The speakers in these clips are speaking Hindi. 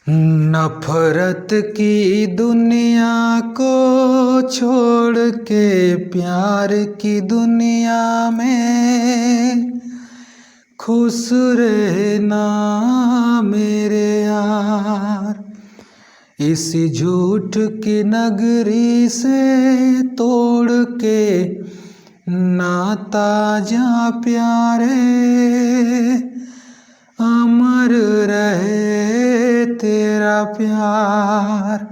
नफरत की दुनिया को छोड़ के प्यार की दुनिया में खुश रहना मेरे यार। इसी झूठ की नगरी से तोड़ के नाता जा प्यारे, अमर रहे तेरा प्यार।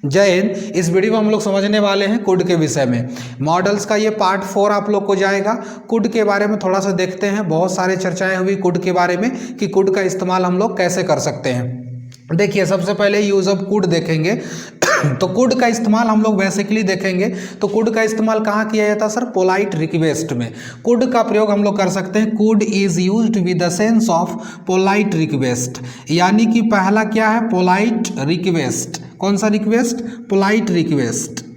जय हिंद। इस वीडियो में हम लोग समझने वाले हैं कुड के विषय में। मॉडल्स का ये पार्ट 4 आप लोग को जाएगा। कुड के बारे में थोड़ा सा देखते हैं। बहुत सारे चर्चाएं हुई कुड के बारे में कि कुड का इस्तेमाल हम लोग कैसे कर सकते हैं। देखिए, सबसे पहले यूज ऑफ कुड देखेंगे। तो कुड का इस्तेमाल हम लोग बेसिकली देखेंगे तो कुड का इस्तेमाल कहाँ किया जाता है सर? पोलाइट रिक्वेस्ट में कुड का प्रयोग हम लोग कर सकते हैं। Could is used with the sense of polite request, यानी कि पहला क्या है? Polite request. कौन सा request? Polite request.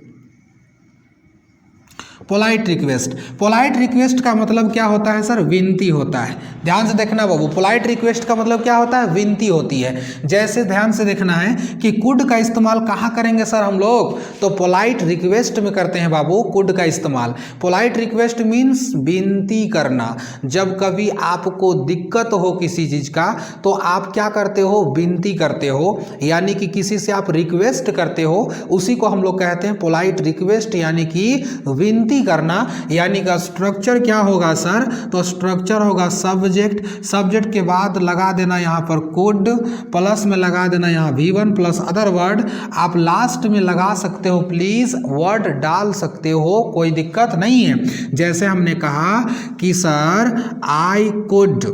Polite request. Polite request का मतलब क्या होता है सर? विनती होता है। ध्यान से देखना बाबू, पोलाइट रिक्वेस्ट का मतलब क्या होता है? विनती होती है। जैसे ध्यान से देखना है कि कुड का इस्तेमाल कहाँ करेंगे सर हम लोग? तो पोलाइट रिक्वेस्ट में करते हैं बाबू कुड का इस्तेमाल। पोलाइट रिक्वेस्ट मीन्स विनती करना। जब कभी आपको दिक्कत हो किसी चीज का तो आप क्या करते हो? विनती करते हो, यानी कि किसी से आप रिक्वेस्ट करते हो, उसी को हम लोग कहते हैं पोलाइट रिक्वेस्ट, यानी कि विनती करना। यानी का स्ट्रक्चर क्या होगा सर? तो स्ट्रक्चर होगा सब्जेक्ट। सब्जेक्ट के बाद लगा देना यहाँ पर कुड, प्लस में लगा देना यहाँ V1 प्लस अदर वर्ड। आप लास्ट में लगा सकते हो, प्लीज वर्ड डाल सकते हो, कोई दिक्कत नहीं है। जैसे हमने कहा कि सर आई कुड,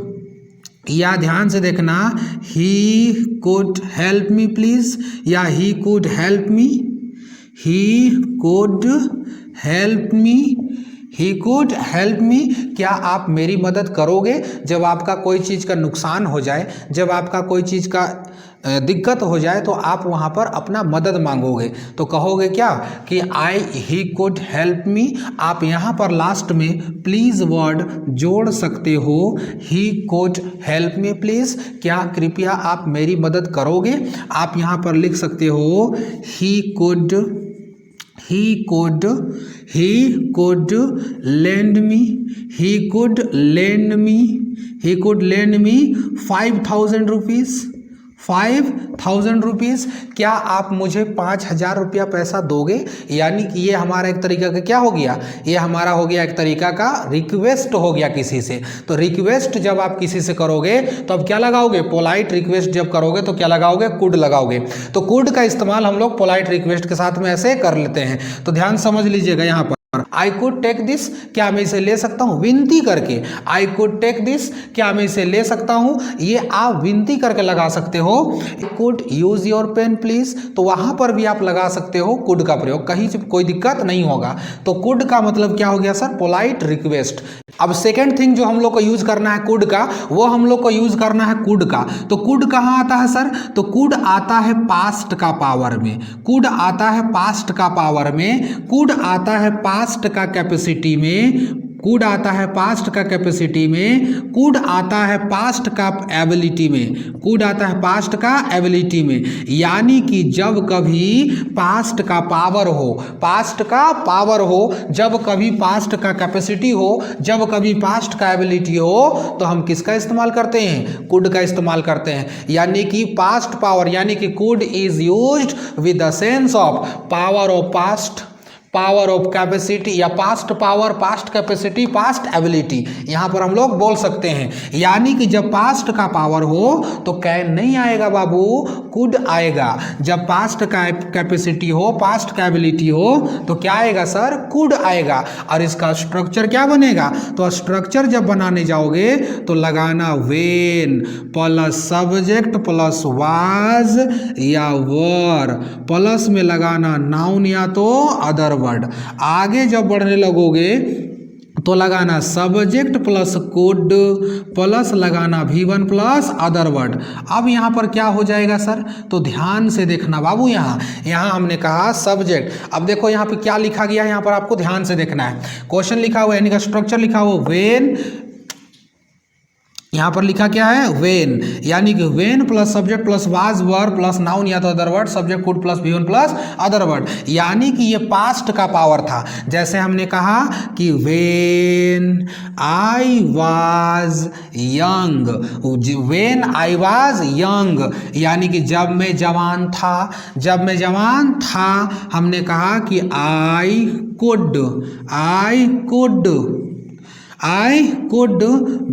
या ध्यान से देखना, he could help me please, या he could help me, he could help me, he could help me. क्या आप मेरी मदद करोगे? जब आपका कोई चीज़ का नुकसान हो जाए, जब आपका कोई चीज़ का दिक्कत हो जाए तो आप वहाँ पर अपना मदद मांगोगे, तो कहोगे क्या कि आई ही कुड हेल्प मी। आप यहाँ पर लास्ट में प्लीज़ वर्ड जोड़ सकते हो, ही कुड हेल्प मी प्लीज़। क्या कृपया आप मेरी मदद करोगे? आप यहाँ पर लिख सकते हो he could lend me, he could lend me 5,000 rupees, 5,000 rupees. क्या आप मुझे 5,000 रुपया पैसा दोगे? यानी कि ये हमारा एक तरीका का क्या हो गया? ये हमारा हो गया एक तरीका का रिक्वेस्ट हो गया किसी से। तो रिक्वेस्ट जब आप किसी से करोगे तो अब क्या लगाओगे? पोलाइट रिक्वेस्ट जब करोगे तो क्या लगाओगे? कुड लगाओगे। तो कुड का इस्तेमाल हम लोग पोलाइट रिक्वेस्ट के साथ में ऐसे कर लेते हैं। तो ध्यान समझ लीजिएगा यहाँ पर, आई कुड टेक दिस, क्या मैं इसे ले सकता हूं? विनती करके। आई कुड टेक दिस, क्या मैं इसे ले सकता हूं? ये आप विनती करके लगा सकते हो। Could use your pen please, तो वहां पर भी आप लगा सकते हो कुड का प्रयोग, कहीं से कोई दिक्कत नहीं होगा। तो कुड का मतलब क्या हो गया सर? Polite request. अब सेकेंड थिंग जो हम लोग को यूज करना है कुड का, वो हम लोग को यूज करना है कुड का। तो कुड कहाँ आता है सर? तो कुड आता है पास्ट का पावर में। कुड आता है पास्ट का पावर में, कुड आता है पास्ट का कैपेसिटी में, कुड आता है पास्ट का कैपेसिटी में, कुड आता है पास्ट का एबिलिटी में, कुड आता है पास्ट का एबिलिटी में। यानी कि जब कभी पास्ट का पावर हो, पास्ट का पावर हो, जब कभी पास्ट का कैपेसिटी हो, जब कभी पास्ट का एबिलिटी हो, तो हम किसका इस्तेमाल करते हैं? कुड का इस्तेमाल करते हैं। यानी कि पास्ट पावर, यानी कि could is used with the sense of power of past, power of capacity, या past power, past capacity, past ability, यहाँ पर हम लोग बोल सकते हैं। यानी कि जब पास्ट का पावर हो तो कैन नहीं आएगा बाबू, कुड आएगा। जब पास्ट का कैपेसिटी हो, पास्ट का एबिलिटी हो, तो क्या आएगा सर? कुड आएगा। और इसका स्ट्रक्चर क्या बनेगा? तो स्ट्रक्चर जब बनाने जाओगे तो लगाना when plus subject plus was या वर, प्लस में लगाना नाउन या तो अदर वर्ड। आगे जब बढ़ने लगोगे तो लगाना सब्जेक्ट प्लस कुड प्लस लगाना V1 प्लस अदर वर्ड। अब यहाँ पर क्या हो जाएगा सर? तो ध्यान से देखना बाबू, यहाँ हमने कहा सब्जेक्ट। अब देखो यहाँ पे क्या लिखा गया है, यहाँ पर आपको ध्यान से देखना है। क्वेश्चन लिखा हुआ है, यानी कि स्ट्रक्चर लिखा हुआ वेन यहाँ पर लिखा क्या है, वेन, यानी कि when plus subject plus was were plus noun या तो other word, subject could plus V one plus other word, यानी कि ये पास्ट का पावर था। जैसे हमने कहा कि when I was young, when I was young, यानी कि जब मैं जवान था, जब मैं जवान था हमने कहा कि आई कुड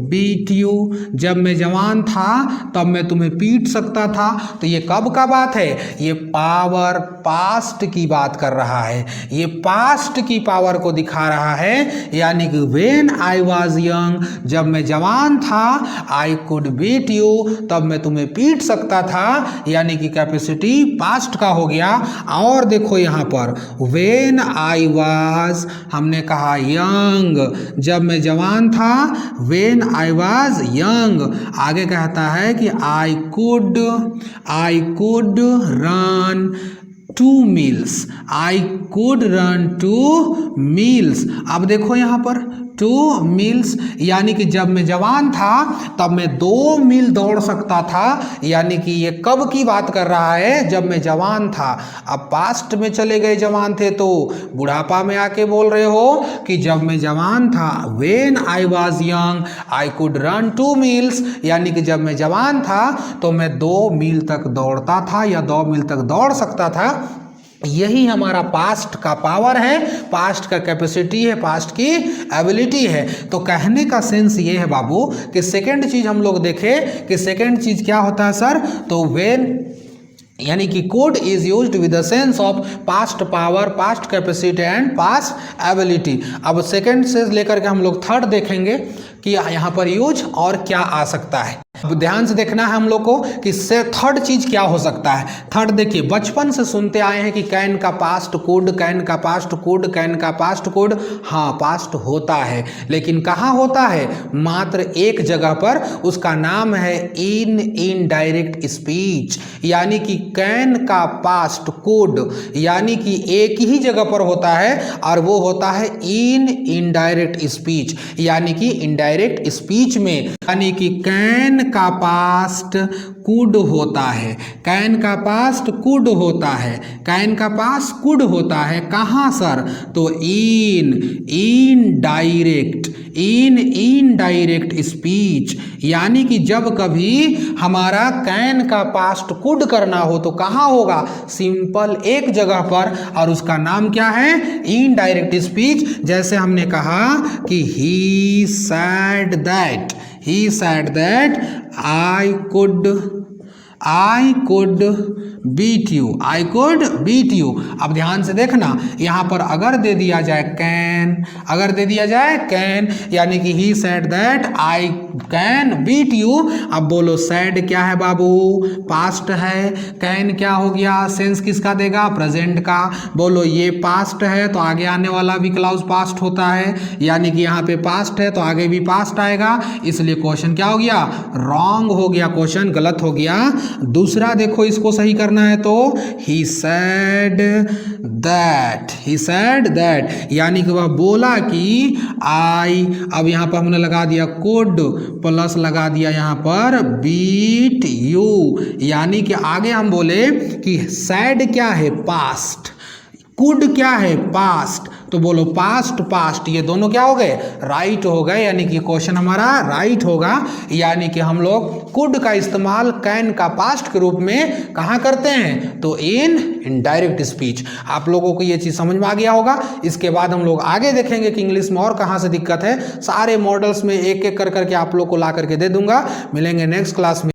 बीट यू, जब मैं जवान था तब मैं तुम्हें पीट सकता था। तो ये कब का बात है, ये पावर पास्ट की बात कर रहा है, ये पास्ट की पावर को दिखा रहा है, यानी कि व्हेन आई वाज यंग, जब मैं जवान था, आई कुड बीट यू, तब मैं तुम्हें पीट सकता था, यानी कि कैपेसिटी पास्ट का हो गया। और देखो यहाँ पर व्हेन आई वाज, हमने कहा यंग, जब मैं जवान था, व्हेन आई वाज यंग, आगे कहता है कि I could run 2 meals, I could run 2 meals. अब देखो यहाँ पर 2 मील्स, यानी कि जब मैं जवान था तब मैं 2 मील दौड़ सकता था, यानी कि ये कब की बात कर रहा है, जब मैं जवान था। अब पास्ट में चले गए, जवान थे तो बुढ़ापा में आके बोल रहे हो कि जब मैं जवान था, when I was young I could run 2 meals, यानी कि जब मैं जवान था तो मैं 2 मील तक दौड़ता था या 2 मील तक दौड़ सकता था। यही हमारा पास्ट का पावर है, पास्ट का कैपेसिटी है, पास्ट की एबिलिटी है। तो कहने का सेंस ये है बाबू कि सेकंड चीज हम लोग देखें कि सेकंड चीज क्या होता है सर, तो व्हेन यानी कि code is used with the sense of past power, past capacity and past ability. अब सेकंड से लेकर के हम लोग थर्ड देखेंगे कि यहाँ पर यूज और क्या आ सकता है। अब ध्यान से देखना है हम लोग को कि से थर्ड चीज क्या हो सकता है। थर्ड देखिए, बचपन से सुनते आए हैं कि कैन का पास्ट कुड, कैन का पास्ट कुड, कैन का पास्ट कुड, हाँ पास्ट होता है, लेकिन कहाँ होता है, मात्र एक जगह पर, उसका नाम है इन इनडायरेक्ट स्पीच, यानी कि कैन का पास्ट कुड यानी कि एक ही जगह पर होता है और वो होता है इन इनडायरेक्ट स्पीच, यानी कि इनडायरेक्ट स्पीच में, यानी कि कैन का पास्ट कुड होता है, कैन का पास्ट कुड होता है, कैन का पास्ट कुड होता है कहाँ सर, तो इन इनडायरेक्ट स्पीच, यानी कि जब कभी हमारा कैन का पास्ट कुड करना हो तो कहाँ होगा, सिंपल एक जगह पर, और उसका नाम क्या है, इनडायरेक्ट स्पीच। जैसे हमने कहा कि he said that I could beat you. अब ध्यान से देखना, यहाँ पर अगर दे दिया जाए कैन, यानी कि he said that I can beat you. अब बोलो सैड क्या है बाबू, पास्ट है, कैन क्या हो गया, सेंस किसका देगा, प्रेजेंट का। बोलो ये पास्ट है तो आगे आने वाला भी क्लाउज पास्ट होता है, यानी कि यहाँ पे पास्ट है तो आगे भी पास्ट आएगा, इसलिए क्वेश्चन क्या हो गया, रॉन्ग हो गया, क्वेश्चन गलत हो गया। दूसरा देखो, इसको सही करना है तो he said that, यानी कि वह बोला कि आई, अब यहाँ पर हमने लगा दिया कोड प्लस लगा दिया यहाँ पर बीट यू, यानी कि आगे हम बोले कि सैड क्या है, पास्ट, कुड क्या है, पास्ट, तो बोलो पास्ट, ये दोनों क्या हो गए, राइट हो गए, यानी कि क्वेश्चन हमारा राइट होगा। यानी कि हम लोग कुड का इस्तेमाल कैन का पास्ट के रूप में कहाँ करते हैं, तो इन इनडायरेक्ट स्पीच। आप लोगों को ये चीज़ समझ में आ गया होगा। इसके बाद हम लोग आगे देखेंगे कि इंग्लिश में और कहाँ से दिक्कत है, सारे मॉडल्स में एक एक कर करके आप लोग को ला करके दे दूंगा। मिलेंगे नेक्स्ट क्लास में।